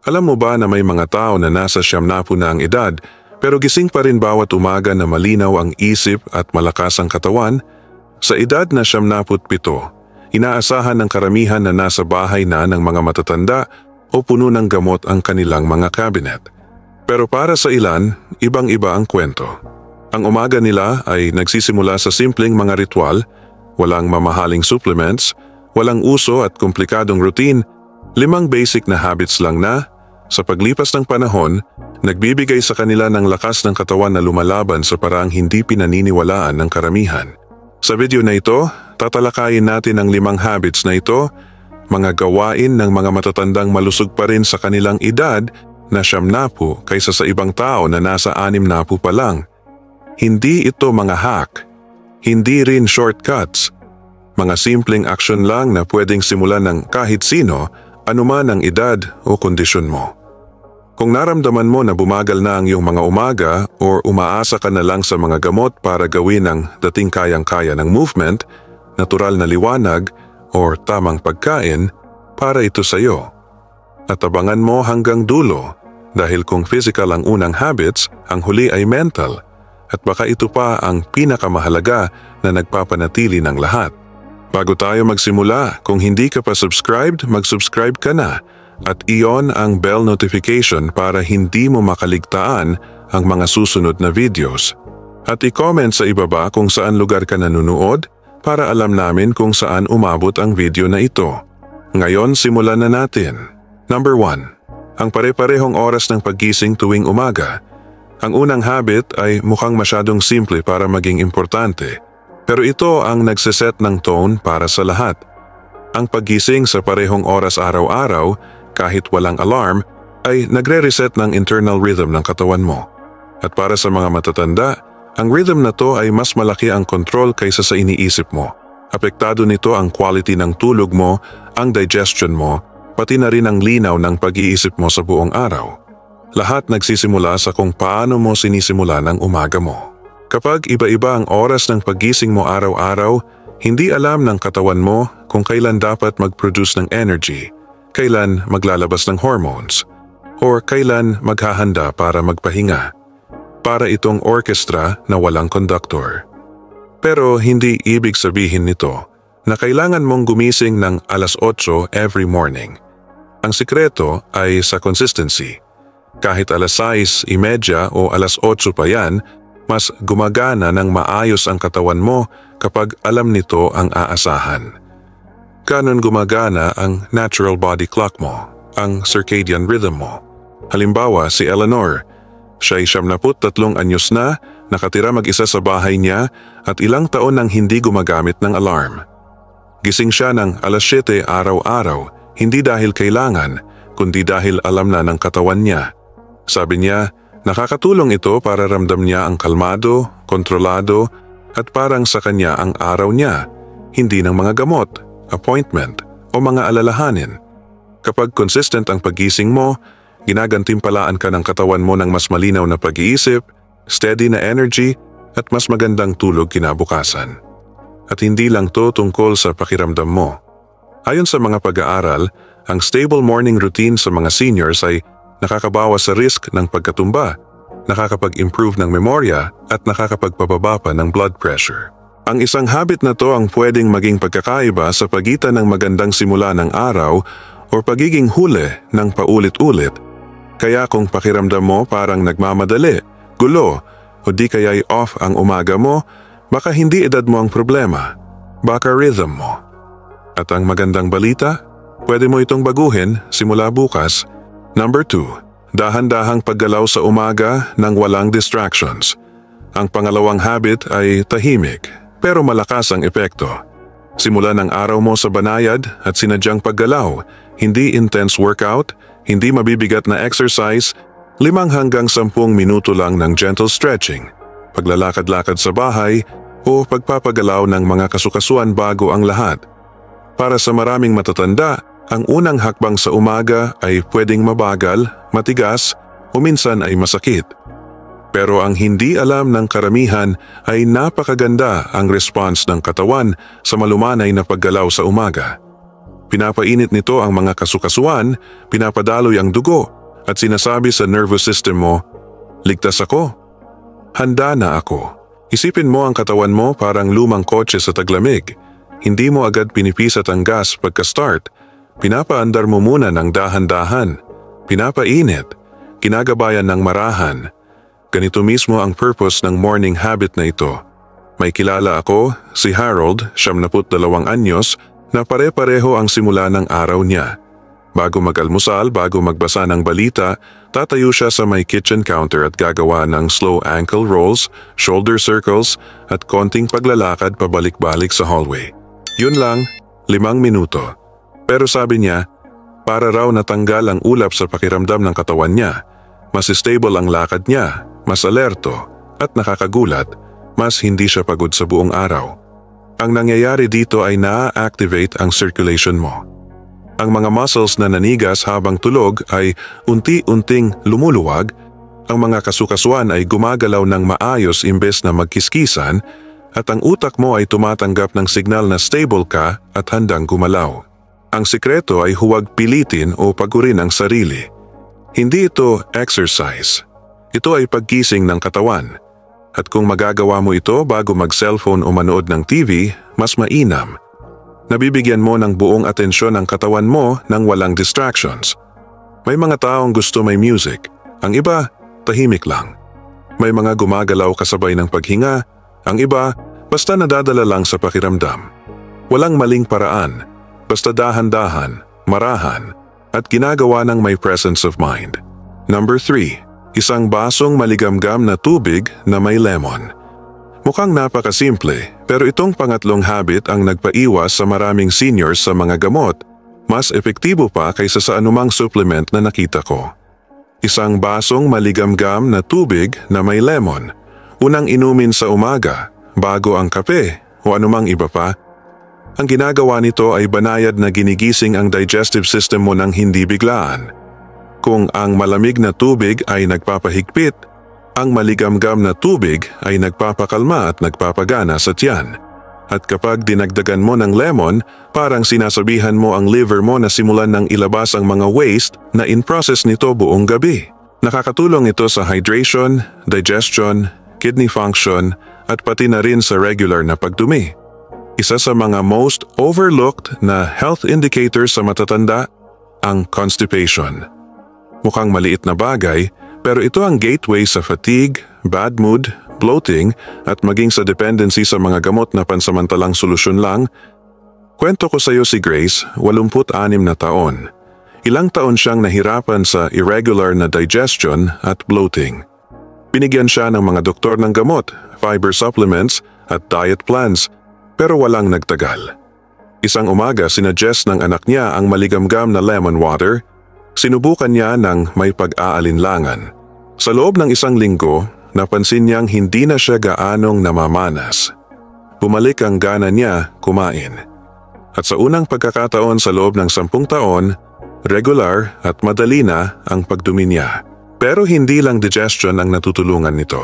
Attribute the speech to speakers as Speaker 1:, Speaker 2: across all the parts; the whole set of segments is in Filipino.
Speaker 1: Alam mo ba na may mga tao na nasa 70 na ang edad pero gising pa rin bawat umaga na malinaw ang isip at malakas ang katawan? Sa edad na 77, inaasahan ng karamihan na nasa bahay na ng mga matatanda o puno ng gamot ang kanilang mga cabinet. Pero para sa ilan, ibang-iba ang kwento. Ang umaga nila ay nagsisimula sa simpleng mga ritual, walang mamahaling supplements, walang uso at komplikadong routine, 5 basic na habits lang na, sa paglipas ng panahon, nagbibigay sa kanila ng lakas ng katawan na lumalaban sa paraang hindi pinaniniwalaan ng karamihan. Sa video na ito, tatalakayin natin ang 5 habits na ito, mga gawain ng mga matatandang malusog pa rin sa kanilang edad na 70 kaysa sa ibang tao na nasa 60 pa lang. Hindi ito mga hack, hindi rin shortcuts, mga simpleng aksyon lang na pwedeng simulan ng kahit sino, anuman ang edad o kondisyon mo. Kung naramdaman mo na bumagal na ang iyong mga umaga o umaasa ka na lang sa mga gamot para gawin ang dating kayang-kaya ng movement, natural na liwanag o tamang pagkain, para ito sa iyo. At abangan mo hanggang dulo dahil kung physical ang unang habits, ang huli ay mental at baka ito pa ang pinakamahalaga na nagpapanatili ng lahat. Bago tayo magsimula, kung hindi ka pa subscribed, mag-subscribe ka na at i-on ang bell notification para hindi mo makaligtaan ang mga susunod na videos. At i-comment sa ibaba kung saan lugar ka nanonood para alam namin kung saan umabot ang video na ito. Ngayon simulan na natin. Number 1. Ang pare-parehong oras ng paggising tuwing umaga. Ang unang habit ay mukhang masyadong simple para maging importante. Pero ito ang nagsiset ng tone para sa lahat. Ang paggising sa parehong oras araw-araw, kahit walang alarm, ay nagre-reset ng internal rhythm ng katawan mo. At para sa mga matatanda, ang rhythm na to ay mas malaki ang control kaysa sa iniisip mo. Apektado nito ang quality ng tulog mo, ang digestion mo, pati na rin ang linaw ng pag-iisip mo sa buong araw. Lahat nagsisimula sa kung paano mo sinisimulan ang umaga mo. Kapag iba-iba ang oras ng paggising mo araw-araw, hindi alam ng katawan mo kung kailan dapat mag-produce ng energy, kailan maglalabas ng hormones, or kailan maghahanda para magpahinga. Para itong orchestra na walang conductor. Pero hindi ibig sabihin nito na kailangan mong gumising ng alas 8 every morning. Ang sikreto ay sa consistency. Kahit alas 6:30 o alas 8 pa yan, mas gumagana ng maayos ang katawan mo kapag alam nito ang aasahan. Ganon gumagana ang natural body clock mo, ang circadian rhythm mo. Halimbawa si Eleanor, siya ay 73 anyos na, nakatira mag-isa sa bahay niya at ilang taon nang hindi gumagamit ng alarm. Gising siya ng alas 7 araw-araw, hindi dahil kailangan, kundi dahil alam na ng katawan niya. Sabi niya, nakakatulong ito para ramdam niya ang kalmado, kontrolado, at parang sa kanya ang araw niya, hindi ng mga gamot, appointment, o mga alalahanin. Kapag consistent ang paggising mo, ginagantimpalaan ka ng katawan mo ng mas malinaw na pag-iisip, steady na energy, at mas magandang tulog kinabukasan. At hindi lang to tungkol sa pakiramdam mo. Ayon sa mga pag-aaral, ang stable morning routine sa mga seniors ay nakakabawas sa risk ng pagkatumba, nakakapag-improve ng memorya at nakakapagpababa pa ng blood pressure. Ang isang habit na to ang pwedeng maging pagkakaiba sa pagitan ng magandang simula ng araw o pagiging huli ng paulit-ulit. Kaya kung pakiramdam mo parang nagmamadali, gulo o di kaya'y off ang umaga mo, baka hindi edad mo ang problema, baka rhythm mo. At ang magandang balita, pwede mo itong baguhin simula bukas. Number 2, dahan-dahang paggalaw sa umaga nang walang distractions. Ang pangalawang habit ay tahimik, pero malakas ang epekto. Simulan ang araw mo sa banayad at sinadyang paggalaw, hindi intense workout, hindi mabibigat na exercise, 5 hanggang 10 minuto lang ng gentle stretching, paglalakad-lakad sa bahay o pagpapagalaw ng mga kasukasuan bago ang lahat. Para sa maraming matatanda, ang unang hakbang sa umaga ay pwedeng mabagal, matigas o minsan ay masakit. Pero ang hindi alam ng karamihan ay napakaganda ang response ng katawan sa malumanay na paggalaw sa umaga. Pinapainit nito ang mga kasukasuan, pinapadaloy ang dugo, at sinasabi sa nervous system mo, ligtas ako. Handa na ako. Isipin mo ang katawan mo parang lumang kotse sa taglamig. Hindi mo agad pinipisat ang gas pagka-start. Pinapaandar mo muna ng dahan-dahan. Pinapainit. Kinagabayan ng marahan. Ganito mismo ang purpose ng morning habit na ito. May kilala ako, si Harold, 72 anyos, na pare-pareho ang simula ng araw niya. Bago mag-almusal, bago magbasa ng balita, tatayo siya sa may kitchen counter at gagawa ng slow ankle rolls, shoulder circles at konting paglalakad pabalik-balik sa hallway. Yun lang, 5 minuto. Pero sabi niya, para raw natanggal ang ulap sa pakiramdam ng katawan niya. Mas stable ang lakad niya, mas alerto at nakakagulat, mas hindi siya pagod sa buong araw. Ang nangyayari dito ay na-activate ang circulation mo. Ang mga muscles na nanigas habang tulog ay unti-unting lumuluwag, ang mga kasukasuan ay gumagalaw ng maayos imbes na magkiskisan, at ang utak mo ay tumatanggap ng signal na stable ka at handang gumalaw. Ang sikreto ay huwag pilitin o pagurin ang sarili. Hindi ito exercise. Ito ay paggising ng katawan. At kung magagawa mo ito bago mag-cellphone o manood ng TV, mas mainam. Nabibigyan mo ng buong atensyon ang katawan mo nang walang distractions. May mga taong gusto may music, ang iba tahimik lang. May mga gumagalaw kasabay ng paghinga, ang iba basta nadadala lang sa pakiramdam. Walang maling paraan, basta dahan-dahan, marahan, at ginagawa ng may presence of mind. Number 3, isang basong maligamgam na tubig na may lemon. Mukhang napakasimple, pero itong pangatlong habit ang nagpaiwas sa maraming seniors sa mga gamot, mas epektibo pa kaysa sa anumang supplement na nakita ko. Isang basong maligamgam na tubig na may lemon, unang inumin sa umaga, bago ang kape o anumang iba pa. Ang ginagawa nito ay banayad na ginigising ang digestive system mo ng hindi biglaan. Kung ang malamig na tubig ay nagpapahigpit, ang maligamgam na tubig ay nagpapakalma at nagpapagana sa tiyan. At kapag dinagdagan mo ng lemon, parang sinasabihan mo ang liver mo na simulan ng ilabas ang mga waste na in-process nito buong gabi. Nakakatulong ito sa hydration, digestion, kidney function, at pati na rin sa regular na pagdumi. Isa sa mga most overlooked na health indicator sa matatanda, ang constipation. Mukhang maliit na bagay, pero ito ang gateway sa fatigue, bad mood, bloating at maging sa dependency sa mga gamot na pansamantalang solusyon lang. Kwento ko sa iyo si Grace, 86 na taon. Ilang taon siyang nahirapan sa irregular na digestion at bloating. Binigyan siya ng mga doktor ng gamot, fiber supplements at diet plans, pero walang nagtagal. Isang umaga sinuggest ng anak niya ang maligamgam na lemon water. Sinubukan niya ng may pag-aalinlangan. Sa loob ng isang linggo, napansin niyang hindi na siya gaanong namamanas. Bumalik ang gana niya kumain. At sa unang pagkakataon sa loob ng 10 taon, regular at madali na ang pagdumi niya. Pero hindi lang digestion ang natutulungan nito.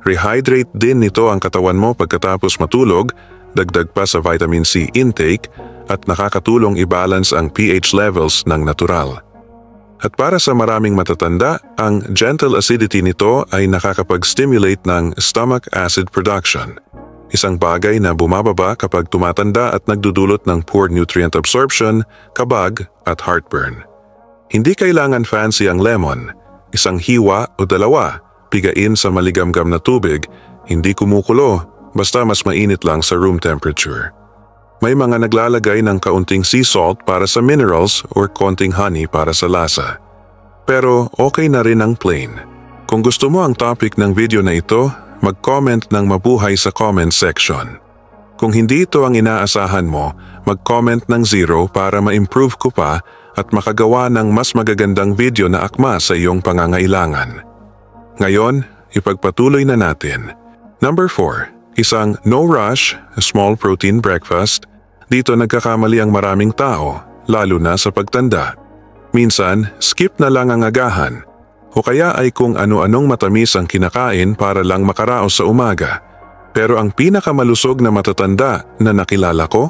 Speaker 1: Rehydrate din nito ang katawan mo pagkatapos matulog, dagdag pa sa vitamin C intake at nakakatulong i-balance ang pH levels ng natural. At para sa maraming matatanda, ang gentle acidity nito ay nakakapag-stimulate ng stomach acid production. Isang bagay na bumababa kapag tumatanda at nagdudulot ng poor nutrient absorption, kabag at heartburn. Hindi kailangan fancy ang lemon. Isang hiwa o dalawa, pigain sa maligamgam na tubig, hindi kumukulo, basta mas mainit lang sa room temperature. May mga naglalagay ng kaunting sea salt para sa minerals or konting honey para sa lasa. Pero okay na rin ang plain. Kung gusto mo ang topic ng video na ito, mag-comment ng mabuhay sa comment section. Kung hindi ito ang inaasahan mo, mag-comment ng 0 para ma-improve ko pa at makagawa ng mas magagandang video na akma sa iyong pangangailangan. Ngayon, ipagpatuloy na natin. Number 4. Isang no-rush, small protein breakfast. Dito nagkakamali ang maraming tao, lalo na sa pagtanda. Minsan, skip na lang ang agahan. O kaya ay kung ano-anong matamis ang kinakain para lang makaraos sa umaga. Pero ang pinakamalusog na matatanda na nakilala ko?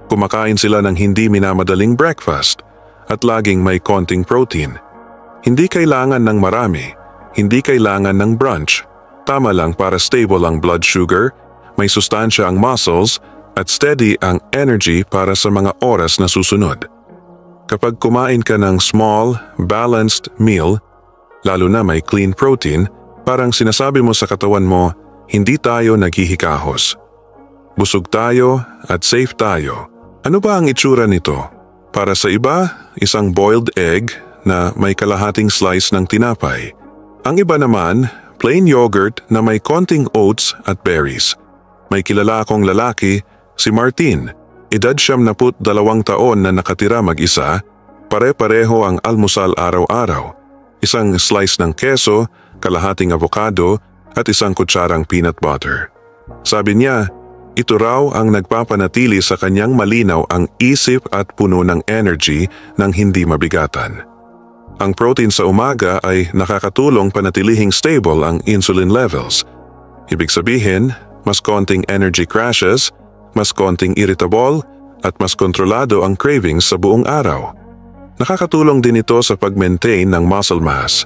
Speaker 1: Kumakain sila ng hindi minamadaling breakfast at laging may konting protein. Hindi kailangan ng marami, hindi kailangan ng brunch. Tama lang para stable ang blood sugar, may sustansya ang muscles at steady ang energy para sa mga oras na susunod. Kapag kumain ka ng small, balanced meal, lalo na may clean protein, parang sinasabi mo sa katawan mo, hindi tayo naghihikahos. Busog tayo at safe tayo. Ano ba ang itsura nito? Para sa iba, isang boiled egg na may kalahating slice ng tinapay. Ang iba naman, plain yogurt na may konting oats at berries. May kilala akong lalaki, si Martin, edad 72 taon na nakatira mag-isa, pare-pareho ang almusal araw-araw. Isang slice ng keso, kalahating avocado at isang kutsarang peanut butter. Sabi niya, ito raw ang nagpapanatili sa kanyang malinaw ang isip at puno ng energy nang hindi mabigatan. Ang protein sa umaga ay nakakatulong panatilihing stable ang insulin levels. Ibig sabihin, mas konting energy crashes, mas konting irritable at mas kontrolado ang cravings sa buong araw. Nakakatulong din ito sa pag-maintain ng muscle mass.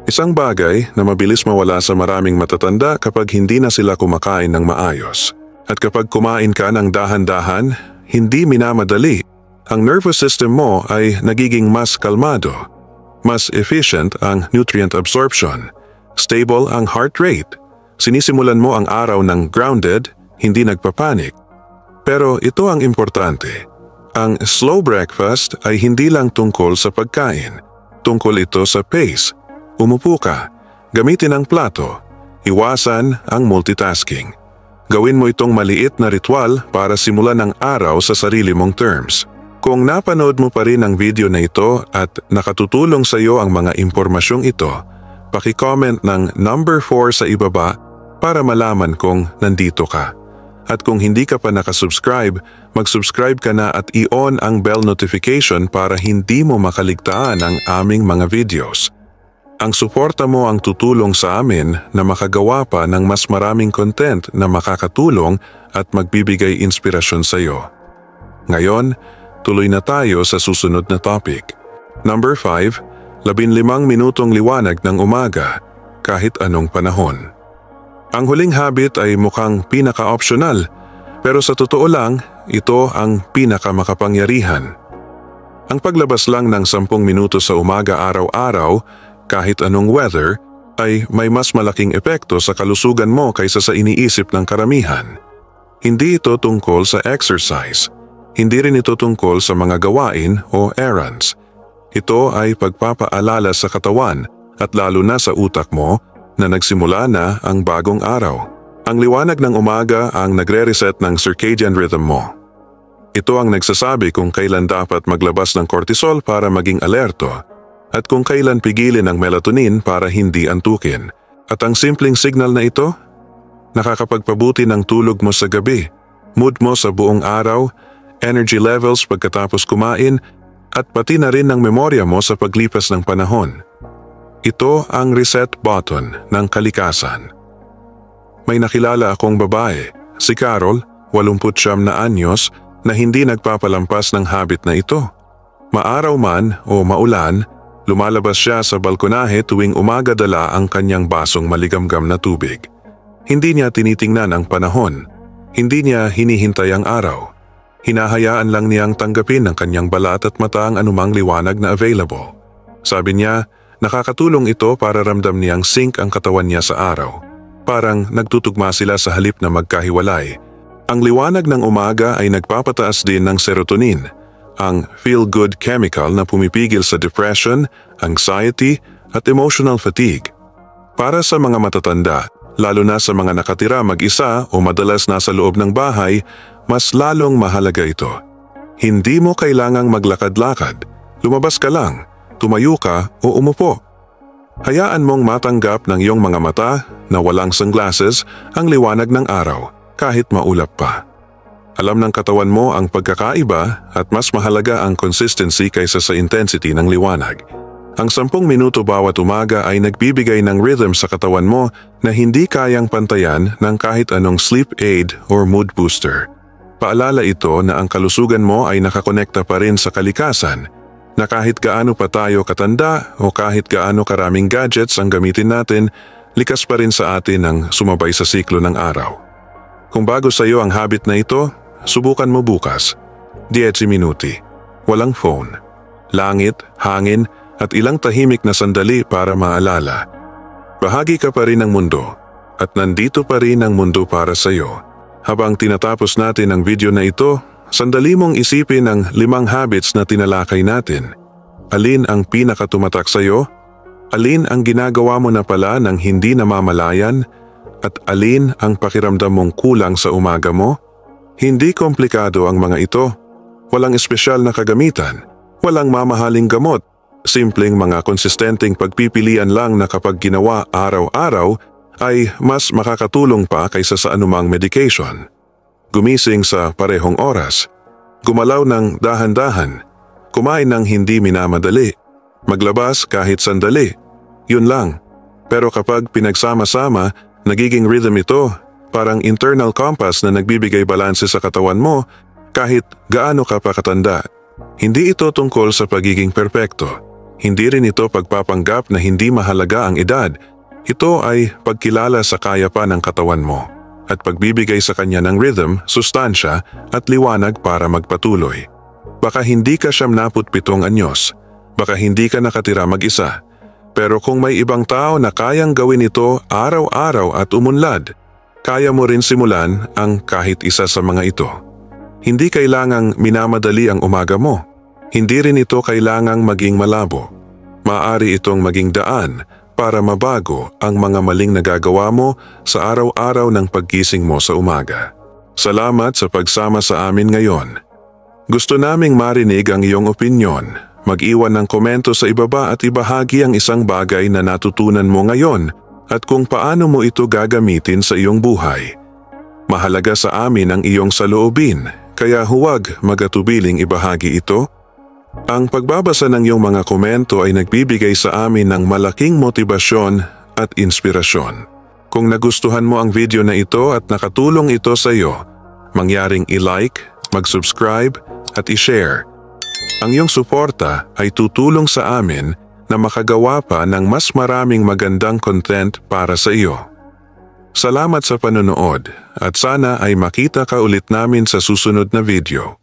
Speaker 1: Isang bagay na mabilis mawala sa maraming matatanda kapag hindi na sila kumakain ng maayos. At kapag kumain ka ng dahan-dahan, hindi minamadali, ang nervous system mo ay nagiging mas kalmado. Mas efficient ang nutrient absorption. Stable ang heart rate. Sinisimulan mo ang araw ng grounded, hindi nagpapanik. Pero ito ang importante. Ang slow breakfast ay hindi lang tungkol sa pagkain. Tungkol ito sa pace. Umupo ka. Gamitin ang plato. Iwasan ang multitasking. Gawin mo itong maliit na ritual para simulan ang araw sa sarili mong terms. Kung napanood mo pa rin ang video na ito at nakatutulong sa iyo ang mga impormasyong ito, paki-comment ng number 4 sa ibaba para malaman kung nandito ka. At kung hindi ka pa nakasubscribe, mag-subscribe ka na at i-on ang bell notification para hindi mo makaligtaan ang aming mga videos. Ang suporta mo ang tutulong sa amin na makagawa pa ng mas maraming content na makakatulong at magbibigay inspirasyon sa iyo. Ngayon, tuloy na tayo sa susunod na topic. Number 5, 15 minutong liwanag ng umaga, kahit anong panahon. Ang huling habit ay mukhang pinaka-optional, pero sa totoo lang, ito ang pinaka-makapangyarihan. Ang paglabas lang ng 10 minuto sa umaga araw-araw, kahit anong weather, ay may mas malaking epekto sa kalusugan mo kaysa sa iniisip ng karamihan. Hindi ito tungkol sa exercise. Hindi rin ito tungkol sa mga gawain o errands. Ito ay pagpapaalala sa katawan at lalo na sa utak mo na nagsimula na ang bagong araw. Ang liwanag ng umaga ang nagre-reset ng circadian rhythm mo. Ito ang nagsasabi kung kailan dapat maglabas ng cortisol para maging alerto at kung kailan pigilin ang melatonin para hindi antukin. At ang simpleng signal na ito, nakakapagpabuti ng tulog mo sa gabi, mood mo sa buong araw, energy levels pagkatapos kumain, at pati na rin ng memorya mo sa paglipas ng panahon. Ito ang reset button ng kalikasan. May nakilala akong babae, si Carol, 89 na anyos, na hindi nagpapalampas ng habit na ito. Maaraw man o maulan, lumalabas siya sa balkonahe tuwing umaga dala ang kanyang basong maligamgam na tubig. Hindi niya tinitingnan ang panahon. Hindi niya hinihintay ang araw. Hinahayaan lang niyang tanggapin ng kanyang balat at mata ang anumang liwanag na available. Sabi niya, nakakatulong ito para ramdam niyang sync ang katawan niya sa araw. Parang nagtutugma sila sa halip na magkahiwalay. Ang liwanag ng umaga ay nagpapataas din ng serotonin, ang feel-good chemical na pumipigil sa depression, anxiety at emotional fatigue. Para sa mga matatanda, lalo na sa mga nakatira mag-isa o madalas nasa loob ng bahay, mas lalong mahalaga ito. Hindi mo kailangang maglakad-lakad. Lumabas ka lang, tumayo ka o umupo. Hayaan mong matanggap ng iyong mga mata na walang sunglasses ang liwanag ng araw kahit maulap pa. Alam ng katawan mo ang pagkakaiba at mas mahalaga ang consistency kaysa sa intensity ng liwanag. Ang 10 minuto bawat umaga ay nagbibigay ng rhythm sa katawan mo na hindi kayang pantayan ng kahit anong sleep aid or mood booster. Paalala ito na ang kalusugan mo ay nakakonekta pa rin sa kalikasan, na kahit gaano pa tayo katanda o kahit gaano karaming gadgets ang gamitin natin, likas pa rin sa atin ang sumabay sa siklo ng araw. Kung bago sa iyo ang habit na ito, subukan mo bukas. 10 minuti. Walang phone. Langit, hangin at ilang tahimik na sandali para maalala. Bahagi ka pa rin ng mundo at nandito pa rin ang mundo para sa iyo. Habang tinatapos natin ang video na ito, sandali mong isipin ang 5 habits na tinalakay natin. Alin ang pinakatumatak sa iyo? Alin ang ginagawa mo na pala nang hindi namamalayan? At alin ang pakiramdam mong kulang sa umaga mo? Hindi komplikado ang mga ito. Walang espesyal na kagamitan. Walang mamahaling gamot. Simpleng mga konsistenteng pagpipilian lang na kapag ginawa araw-araw ay mas makakatulong pa kaysa sa anumang medication. Gumising sa parehong oras. Gumalaw ng dahan-dahan. Kumain ng hindi minamadali. Maglabas kahit sandali. Yun lang. Pero kapag pinagsama-sama, nagiging rhythm ito, parang internal compass na nagbibigay balanse sa katawan mo kahit gaano ka pa katanda. Hindi ito tungkol sa pagiging perpekto. Hindi rin ito pagpapanggap na hindi mahalaga ang edad. Ito ay pagkilala sa kaya pa ng katawan mo at pagbibigay sa kanya ng rhythm, sustansya at liwanag para magpatuloy. Baka hindi ka 77 anyos, baka hindi ka nakatira mag-isa. Pero kung may ibang tao na kayang gawin ito araw-araw at umunlad, kaya mo rin simulan ang kahit isa sa mga ito. Hindi kailangang minamadali ang umaga mo. Hindi rin ito kailangang maging malabo. Maaari itong maging daan para mabago ang mga maling nagagawa mo sa araw-araw ng paggising mo sa umaga. Salamat sa pagsama sa amin ngayon. Gusto naming marinig ang iyong opinyon. Mag-iwan ng komento sa ibaba at ibahagi ang isang bagay na natutunan mo ngayon at kung paano mo ito gagamitin sa iyong buhay. Mahalaga sa amin ang iyong saloobin, kaya huwag magatubiling ibahagi ito. Ang pagbabasa ng iyong mga komento ay nagbibigay sa amin ng malaking motibasyon at inspirasyon. Kung nagustuhan mo ang video na ito at nakatulong ito sa iyo, mangyaring i-like, mag-subscribe at i-share. Ang iyong suporta ay tutulong sa amin na makagawa pa ng mas maraming magandang content para sa iyo. Salamat sa panonood at sana ay makita ka ulit namin sa susunod na video.